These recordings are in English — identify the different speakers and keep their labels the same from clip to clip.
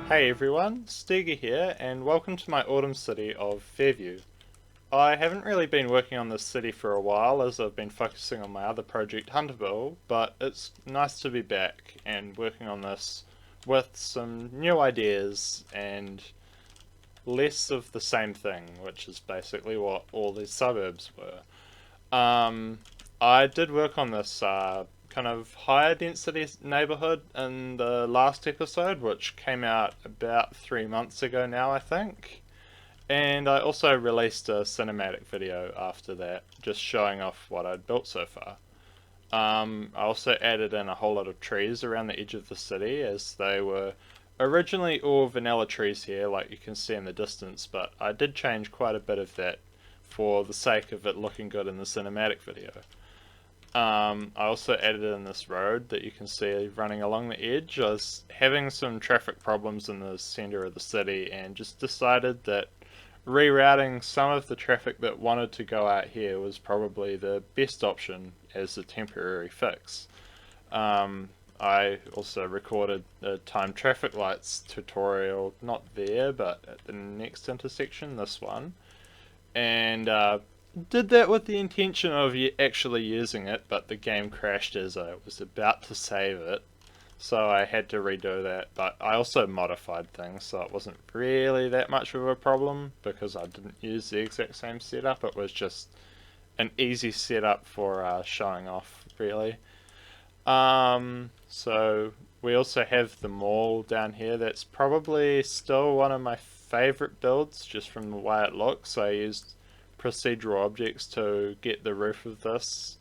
Speaker 1: Hey everyone, Stegar here, and welcome to my autumn city of Fairview. I haven't really been working on this city for a while as I've been focusing on my other project Hunterville, but it's nice to be back and working on this with some new ideas and less of the same thing, which is basically what all these suburbs were. Um, I did work on this kind of higher density neighborhood in the last episode, which came out about 3 months ago now, I think. And I also released a cinematic video after that, just showing off what I'd built so far. I also added in a whole lot of trees around the edge of the city, as they were originally all vanilla trees here, like you can see in the distance, but I did change quite a bit of that for the sake of it looking good in the cinematic video. I also added in this road that you can see running along the edge. I was having some traffic problems in the center of the city and just decided that rerouting some of the traffic that wanted to go out here was probably the best option as a temporary fix. I also recorded the timed traffic lights tutorial, not there, but at the next intersection, this one, and did that with the intention of actually using it, but the game crashed as I was about to save it, so I had to redo that. But I also modified things, so it wasn't really that much of a problem because I didn't use the exact same setup. It was just an easy setup for showing off, really. So we also have the mall down here. That's probably still one of my favorite builds, just from the way it looks. I used procedural objects to get the roof of this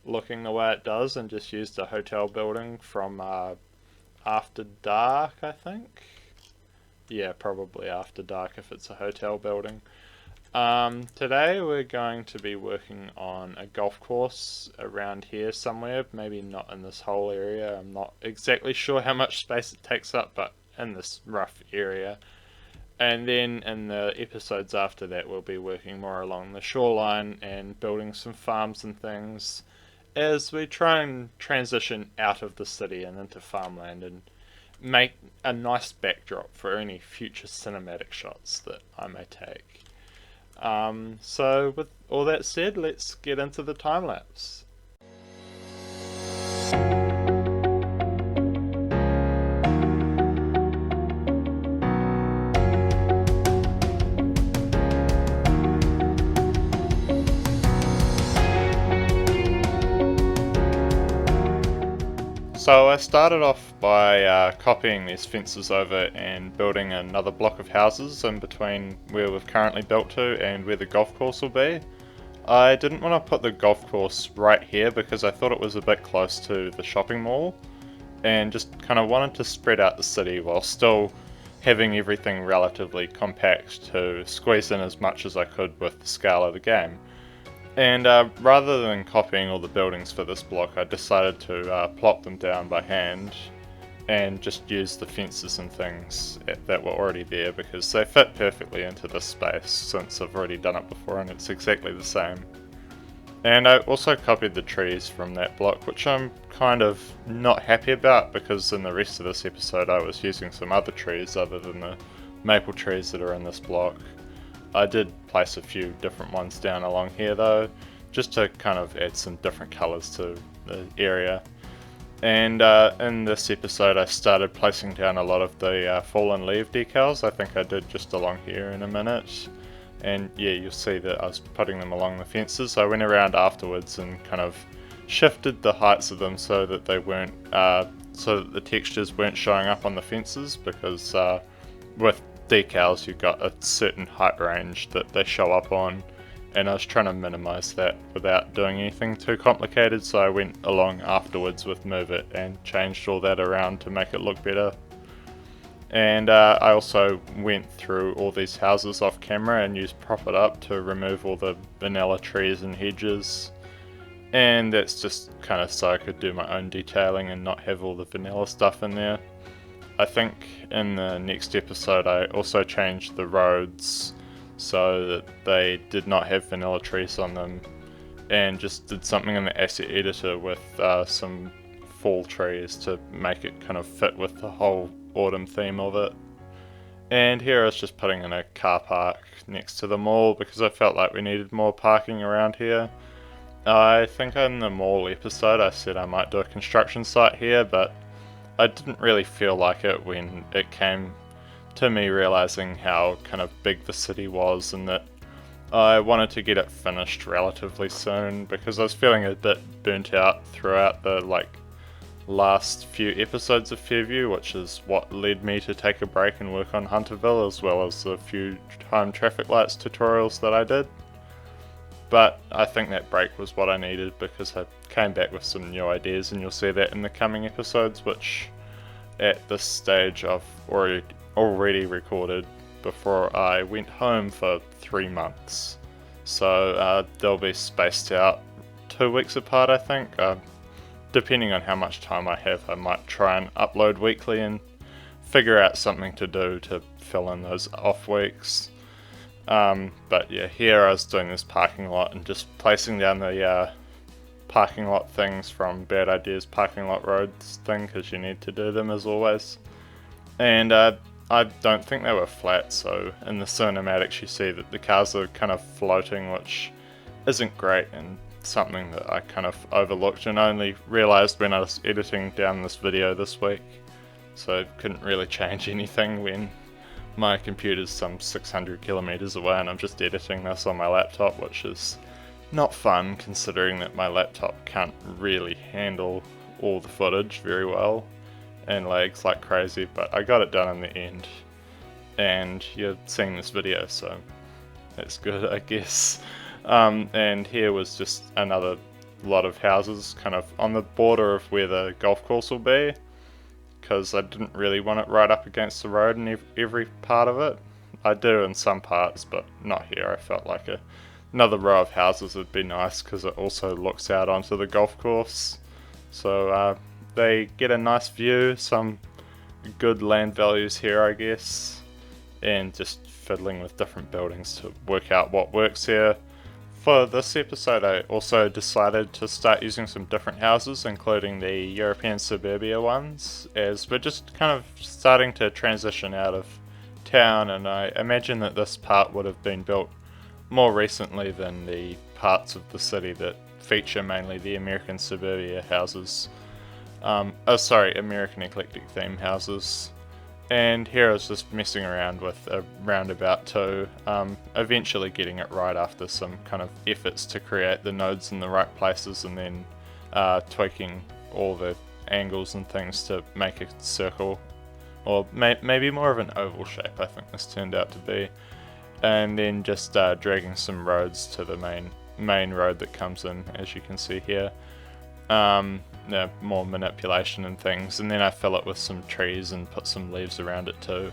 Speaker 1: looking the way it does, and just used a hotel building from After Dark, I think. Yeah, probably After Dark if it's a hotel building. Today we're going to be working on a golf course around here somewhere, maybe not in this whole area. I'm not exactly sure how much space it takes up, but in this rough area. And then in the episodes after that we'll be working more along the shoreline and building some farms and things as we try and transition out of the city and into farmland and make a nice backdrop for any future cinematic shots that I may take. So with all that said, let's get into the time lapse. So I started off by copying these fences over and building another block of houses in between where we've currently built to and where the golf course will be. I didn't want to put the golf course right here because I thought it was a bit close to the shopping mall, and just kind of wanted to spread out the city while still having everything relatively compact to squeeze in as much as I could with the scale of the game. And rather than copying all the buildings for this block, I decided to plop them down by hand and just use the fences and things that were already there because they fit perfectly into this space since I've already done it before and it's exactly the same. And I also copied the trees from that block, which I'm kind of not happy about because in the rest of this episode I was using some other trees other than the maple trees that are in this block. I did place a few different ones down along here though, just to kind of add some different colours to the area. And in this episode I started placing down a lot of the fallen leaf decals. I think I did just along here in a minute. And yeah, you'll see that I was putting them along the fences. I went around afterwards and kind of shifted the heights of them so that they weren't, so that the textures weren't showing up on the fences, because with decals you've got a certain height range that they show up on, and I was trying to minimize that without doing anything too complicated, so I went along afterwards with Move It and changed all that around to make it look better. And I also went through all these houses off camera and used Prop It Up to remove all the vanilla trees and hedges, and that's just kind of so I could do my own detailing and not have all the vanilla stuff in there. I think in the next episode I also changed the roads so that they did not have vanilla trees on them, and just did something in the asset editor with some fall trees to make it kind of fit with the whole autumn theme of it. And here I was just putting in a car park next to the mall because I felt like we needed more parking around here. I think in the mall episode I said I might do a construction site here, but I didn't really feel like it when it came to me realizing how kind of big the city was, and that I wanted to get it finished relatively soon because I was feeling a bit burnt out throughout the last few episodes of Fairview, which is what led me to take a break and work on Hunterville, as well as the few time traffic lights tutorials that I did. But I think that break was what I needed because I came back with some new ideas, and you'll see that in the coming episodes, which at this stage I've already recorded before I went home for 3 months. So they'll be spaced out 2 weeks apart, I think. Depending on how much time I have, I might try and upload weekly and figure out something to do to fill in those off weeks. But yeah, here I was doing this parking lot and just placing down the parking lot things from Bad Ideas Parking Lot Roads thing, because you need to do them as always. And I don't think they were flat, so in the cinematics you see that the cars are kind of floating, which isn't great and something that I kind of overlooked and only realised when I was editing down this video this week. So couldn't really change anything when my computer's some 600 kilometers away and I'm just editing this on my laptop, which is not fun considering that my laptop can't really handle all the footage very well and lags like crazy, but I got it done in the end, and you're seeing this video, so that's good, I guess. And here was just another lot of houses kind of on the border of where the golf course will be, because I didn't really want it right up against the road in every part of it. I do in some parts, but not here. I felt like another row of houses would be nice because it also looks out onto the golf course. So they get a nice view, some good land values here, I guess, and just fiddling with different buildings to work out what works here. For this episode I also decided to start using some different houses, including the European suburbia ones, as we're just kind of starting to transition out of town, and I imagine that this part would have been built more recently than the parts of the city that feature mainly the American suburbia houses. American eclectic theme houses. And here I was just messing around with a roundabout too, eventually getting it right after some kind of efforts to create the nodes in the right places, and then tweaking all the angles and things to make a circle, or maybe more of an oval shape I think this turned out to be, and then just dragging some roads to the main road that comes in, as you can see here. More manipulation and things, and then I fill it with some trees and put some leaves around it too.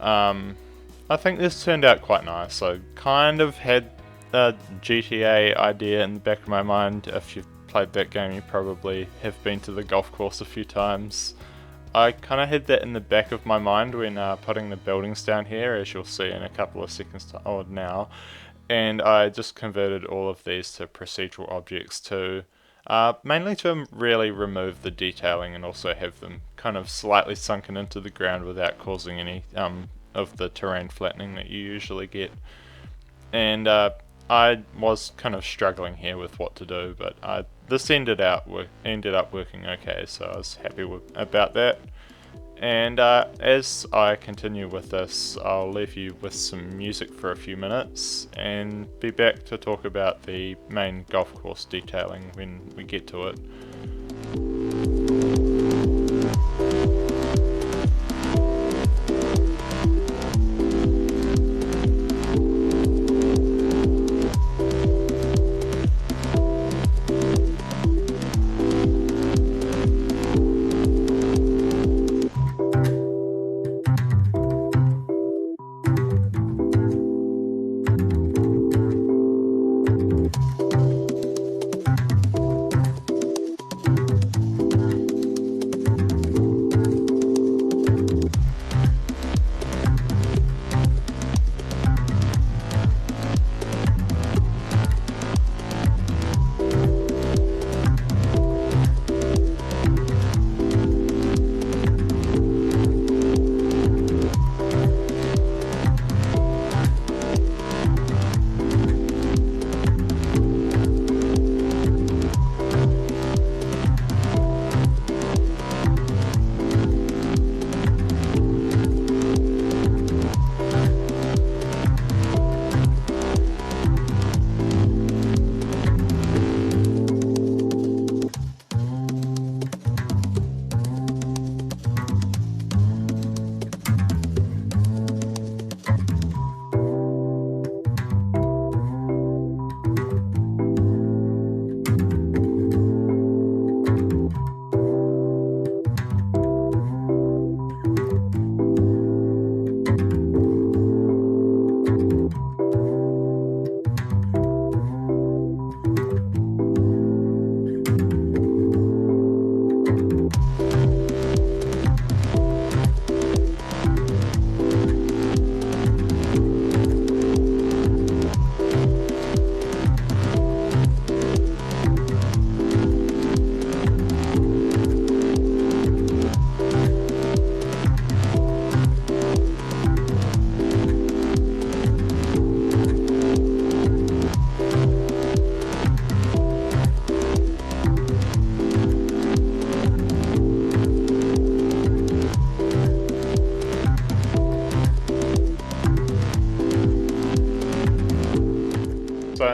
Speaker 1: I think this turned out quite nice. I kind of had a GTA idea in the back of my mind. If you've played that game, you probably have been to the golf course a few times. I kind of had that in the back of my mind when putting the buildings down here, as you'll see in a couple of seconds now, and I just converted all of these to procedural objects too. Mainly to really remove the detailing and also have them kind of slightly sunken into the ground without causing any of the terrain flattening that you usually get. And I was kind of struggling here with what to do, but this ended up working okay, so I was happy about that. And as I continue with this, I'll leave you with some music for a few minutes and be back to talk about the main golf course detailing when we get to it.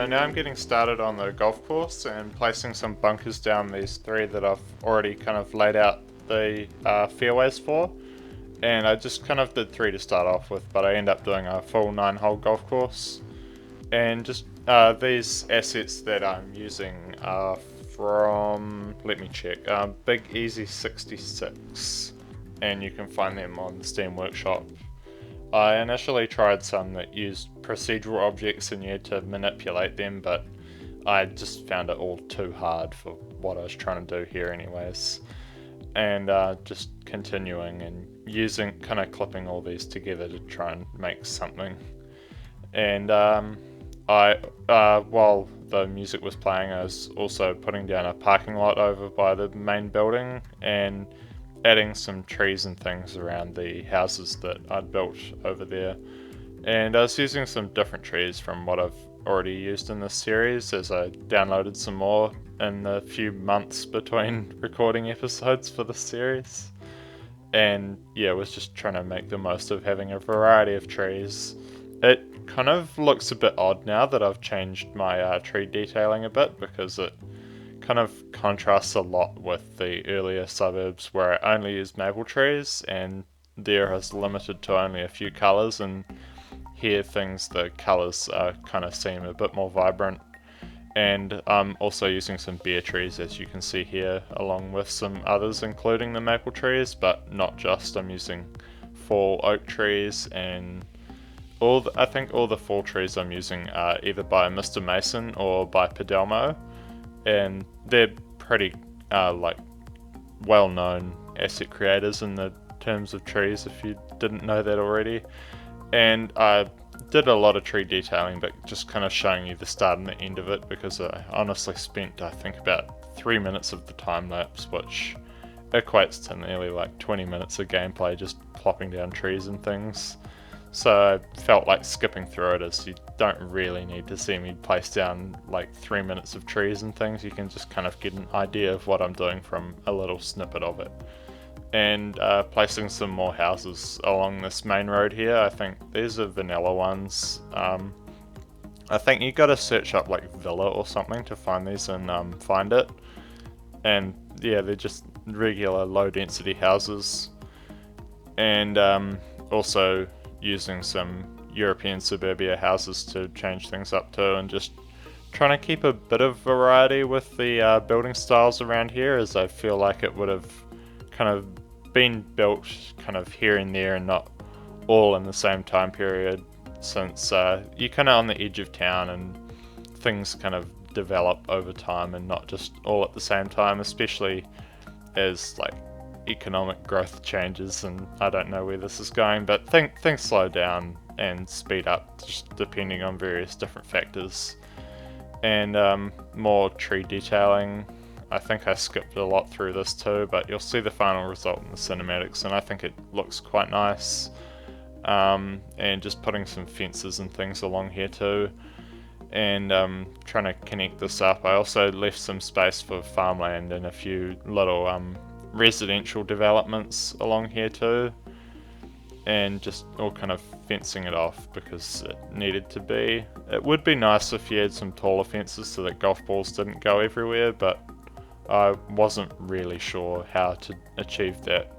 Speaker 1: now I'm getting started on the golf course and placing some bunkers down these three that I've already kind of laid out the fairways for. And I just kind of did three to start off with, but I end up doing a full 9-hole golf course. And just these assets that I'm using are from, let me check, Big Easy 66, and you can find them on the Steam Workshop. I initially tried some that used procedural objects and you had to manipulate them, but I just found it all too hard for what I was trying to do here anyways. And just continuing and using, kind of clipping all these together to try and make something. And while the music was playing, I was also putting down a parking lot over by the main building and adding some trees and things around the houses that I'd built over there. And I was using some different trees from what I've already used in this series as I downloaded some more in the few months between recording episodes for this series. And yeah, was just trying to make the most of having a variety of trees. It kind of looks a bit odd now that I've changed my tree detailing a bit, because it kind of contrasts a lot with the earlier suburbs where I only used maple trees, and there I was limited to only a few colours, and here the colours kind of seem a bit more vibrant. And I'm also using some bare trees, as you can see here, along with some others including the maple trees, but not just. I'm using fall oak trees, and I think all the fall trees I'm using are either by Mr. Mason or by Padelmo, and they're pretty well-known asset creators in the terms of trees, if you didn't know that already. And I did a lot of tree detailing, but just kind of showing you the start and the end of it, because I honestly spent, I think, about 3 minutes of the time lapse, which equates to nearly 20 minutes of gameplay just plopping down trees and things. So I felt like skipping through it, as you don't really need to see me place down 3 minutes of trees and things. You can just kind of get an idea of what I'm doing from a little snippet of it. And placing some more houses along this main road here. I think these are vanilla ones. I think you gotta search up villa or something to find these and find it. And yeah, they're just regular low density houses. And also using some European suburbia houses to change things up too, and just trying to keep a bit of variety with the building styles around here, as I feel like it would have kind of been built kind of here and there and not all in the same time period, since you're kind of on the edge of town and things kind of develop over time and not just all at the same time, especially as economic growth changes. And I don't know where this is going, but things slow down and speed up just depending on various different factors. And more tree detailing. I think I skipped a lot through this too, but you'll see the final result in the cinematics, and I think it looks quite nice. And just putting some fences and things along here too, and trying to connect this up. I also left some space for farmland and a few little residential developments along here too, and just all kind of fencing it off because it needed to be. It would be nice if you had some taller fences so that golf balls didn't go everywhere, but I wasn't really sure how to achieve that.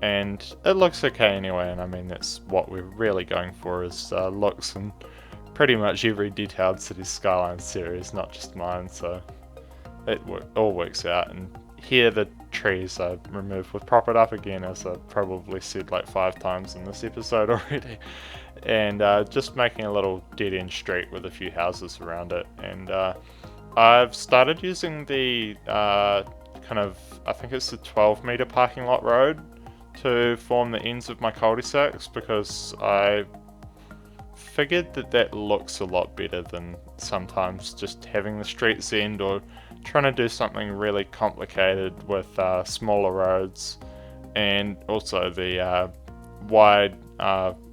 Speaker 1: And it looks okay anyway, and I mean that's what we're really going for, is looks in pretty much every detailed City Skylines series, not just mine, so it all works out. And here the trees I removed with Prop It Up again, as I've probably said 5 times in this episode already, and just making a little dead end street with a few houses around it. And I've started using the I think it's the 12 meter parking lot road to form the ends of my cul-de-sacs, because I figured that looks a lot better than sometimes just having the street's end or trying to do something really complicated with smaller roads, and also the wide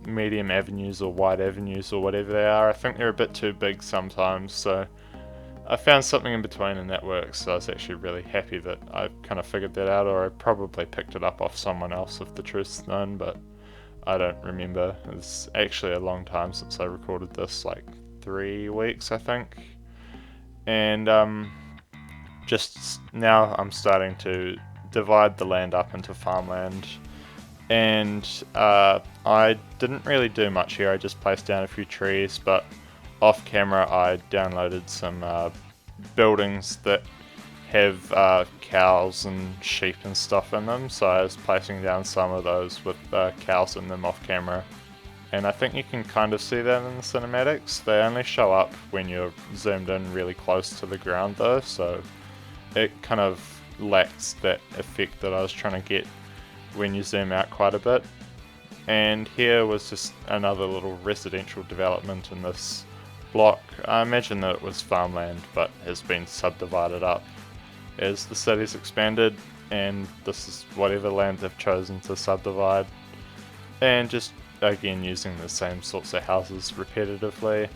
Speaker 1: medium avenues or wide avenues or whatever they are. I think they're a bit too big sometimes, so I found something in between and that works. So I was actually really happy that I kind of figured that out, or I probably picked it up off someone else if the truth's known, but I don't remember. It's actually a long time since I recorded this, 3 weeks I think. And just now I'm starting to divide the land up into farmland. And I didn't really do much here, I just placed down a few trees, but off camera I downloaded some buildings that have cows and sheep and stuff in them, so I was placing down some of those with cows in them off camera. And I think you can kind of see that in the cinematics. They only show up when you're zoomed in really close to the ground though, so it kind of lacks that effect that I was trying to get when you zoom out quite a bit. And here was just another little residential development in this block. I imagine that it was farmland but has been subdivided up as the city's expanded, and this is whatever land they've chosen to subdivide. And just again using the same sorts of houses repetitively.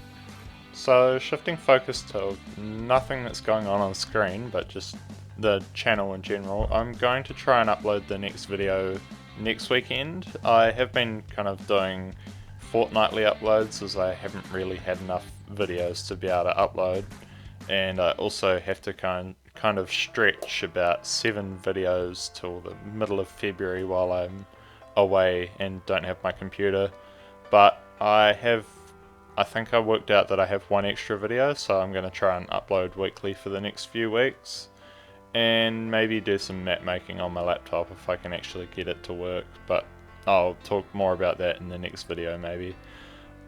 Speaker 1: So shifting focus to nothing that's going on screen but just the channel in general, I'm going to try and upload the next video next weekend. I have been kind of doing fortnightly uploads as I haven't really had enough videos to be able to upload, and I also have to kind of stretch about 7 videos till the middle of February while I'm away and don't have my computer. But I think I worked out that I have 1 extra video, so I'm going to try and upload weekly for the next few weeks, and maybe do some map making on my laptop if I can actually get it to work, but I'll talk more about that in the next video maybe.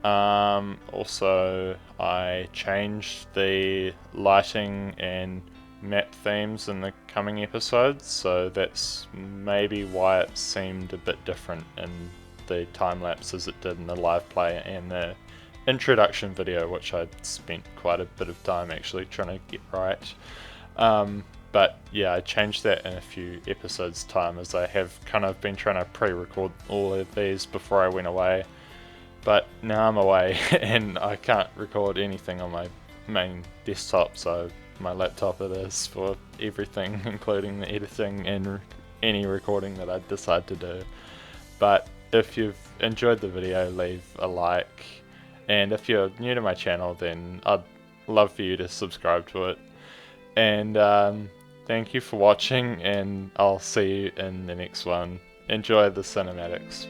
Speaker 1: Also, I changed the lighting and map themes in the coming episodes, so that's maybe why it seemed a bit different in the time lapse as it did in the live play and the introduction video, which I'd spent quite a bit of time actually trying to get right. But yeah, I changed that in a few episodes time, as I have kind of been trying to pre-record all of these before I went away. But now I'm away and I can't record anything on my main desktop, so my laptop it is for everything, including the editing and any recording that I decide to do. But if you've enjoyed the video, leave a like, and if you're new to my channel, then I'd love for you to subscribe to it. And thank you for watching, and I'll see you in the next one. Enjoy the cinematics.